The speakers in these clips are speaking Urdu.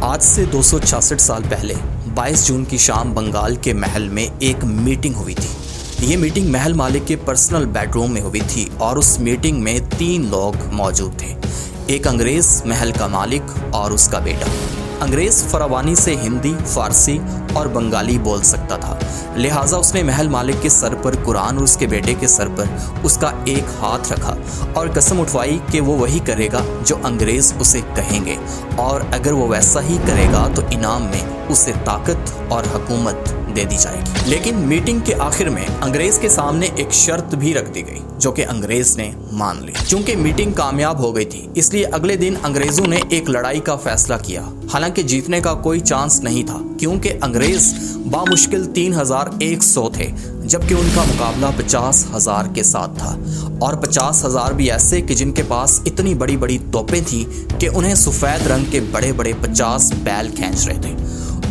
آج سے 266 سال پہلے 22 جون کی شام بنگال کے محل میں ایک میٹنگ ہوئی تھی۔ یہ میٹنگ محل مالک کے پرسنل بیڈ روم میں ہوئی تھی اور اس میٹنگ میں 3 لوگ موجود تھے، ایک انگریز محل کا مالک اور اس کا بیٹا۔ انگریز فراوانی سے ہندی، فارسی اور بنگالی بول سکتا تھا، لہٰذا اس نے محل مالک کے سر پر قرآن اور اس کے بیٹے کے سر پر اس کا ایک ہاتھ رکھا اور قسم اٹھوائی کہ وہ وہی کرے گا جو انگریز اسے کہیں گے، اور اگر وہ ویسا ہی کرے گا تو انعام میں اسے طاقت اور حکومت دے دی جائے گی۔ لیکن میٹنگ کے آخر میں انگریز کے سامنے ایک شرط بھی رکھ دی گئی جو کہ انگریز نے مان لی۔ چونکہ میٹنگ کامیاب ہو گئی تھی، اس لیے اگلے دن انگریزوں نے ایک لڑائی کا فیصلہ کیا، حالانکہ جیتنے کا کوئی چانس نہیں تھا کیونکہ انگریز بامشکل 3100 تھے، جبکہ ان کا مقابلہ 50,000 کے ساتھ تھا، اور 50,000 بھی ایسے کہ جن کے پاس اتنی بڑی بڑی توپیں تھیں کہ انہیں سفید رنگ کے بڑے بڑے 50 بیل کھینچ رہے تھے۔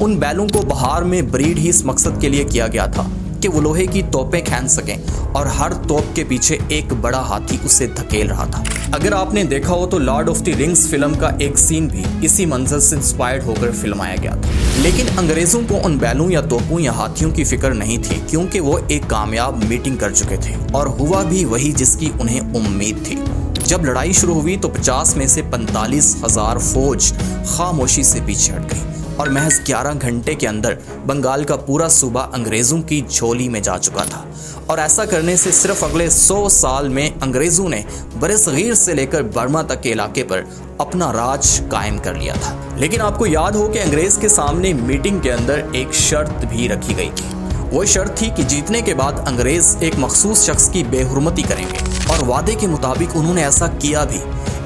ان بیلوں کو بہار میں بریڈ ہی اس مقصد کے لیے کیا گیا تھا کہ وہ لوہے کی توپیں کھینچ سکیں، اور ہر توپ کے پیچھے ایک بڑا ہاتھی اسے دھکیل رہا تھا۔ اگر آپ نے دیکھا ہو تو Lord of the Rings film کا ایک سین بھی اسی منظر سے انسپائرڈ ہو کر فلمایا گیا تھا۔ لیکن انگریزوں کو ان بیلوں یا توپوں یا ہاتھیوں کی فکر نہیں تھی، کیونکہ وہ ایک کامیاب میٹنگ کر چکے تھے اور ہوا بھی وہی جس کی انہیں امید تھی۔ جب لڑائی شروع ہوئی تو 50 میں سے 45,000 فوج خاموشی سے پیچھے ہٹ گئی، اور محض 11 گھنٹے کے اندر بنگال کا پورا صوبہ انگریزوں کی جھولی میں جا چکا تھا، اور ایسا کرنے سے صرف اگلے 100 سال میں انگریزوں نے برصغیر سے لے کر برما تک کے علاقے پر اپنا راج قائم کر لیا تھا۔ لیکن آپ کو یاد ہو کہ انگریز کے سامنے میٹنگ کے اندر ایک شرط بھی رکھی گئی تھی۔ وہ شرط تھی کہ جیتنے کے بعد انگریز ایک مخصوص شخص کی بے حرمتی کریں گے، اور وعدے کے مطابق انہوں نے ایسا کیا بھی۔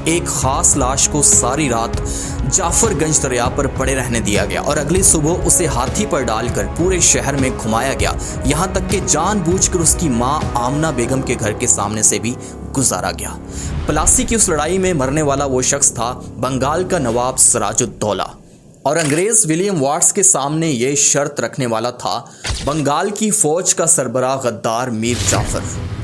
ایک خاص لاش کو ساری رات جعفر گنج دریا پر پڑے رہنے دیا گیا، اور اگلی صبح اسے ہاتھی پر ڈال کر پورے شہر میں گھمایا گیا، یہاں تک کہ جان بوجھ کر اس کی ماں آمنہ بیگم کے گھر کے سامنے سے بھی گزارا گیا۔ پلاسی کی اس لڑائی میں مرنے والا وہ شخص تھا بنگال کا نواب سراج الدولہ، اور انگریز ولیم واٹس کے سامنے یہ شرط رکھنے والا تھا بنگال کی فوج کا سربراہ غدار میر جعفر۔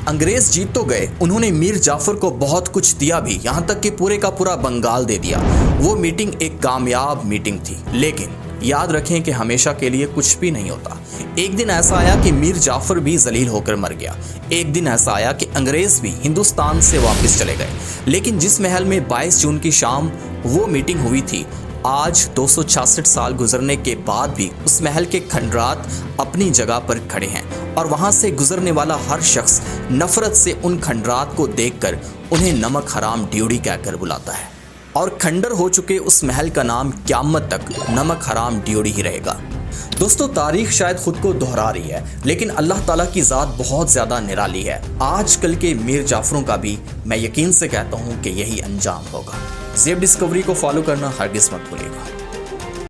انگریز جیت تو گئے، انہوں نے میر جعفر کو بہت کچھ دیا بھی، یہاں تک کہ پورے کا پورا بنگال دے دیا۔ وہ میٹنگ ایک کامیاب میٹنگ تھی، لیکن یاد رکھیں کہ ہمیشہ کے لیے کچھ بھی نہیں ہوتا۔ ایک دن ایسا آیا کہ میر جعفر بھی ذلیل ہو کر مر گیا، ایک دن ایسا آیا کہ انگریز بھی ہندوستان سے واپس چلے گئے۔ لیکن جس محل میں 22 جون کی شام وہ میٹنگ ہوئی تھی، آج 266 سال گزرنے کے بعد بھی اس محل کے کھنڈرات اپنی جگہ پر کھڑے ہیں، اور وہاں سے گزرنے والا ہر شخص نفرت سے ان کھنڈرات کو دیکھ کر انہیں نمک حرام ڈیوڑی کہہ کر بلاتا ہے، اور کھنڈر ہو چکے اس محل کا نام قیامت تک نمک حرام ڈیوڑی ہی رہے گا۔ دوستو، تاریخ شاید خود کو دہرا رہی ہے، لیکن اللہ تعالیٰ کی ذات بہت زیادہ نرالی ہے۔ آج کل کے میر جعفروں کا بھی میں یقین سے کہتا ہوں کہ یہی انجام ہوگا۔ زیب ڈسکوری کو فالو کرنا ہرگز مت بھولیے گا۔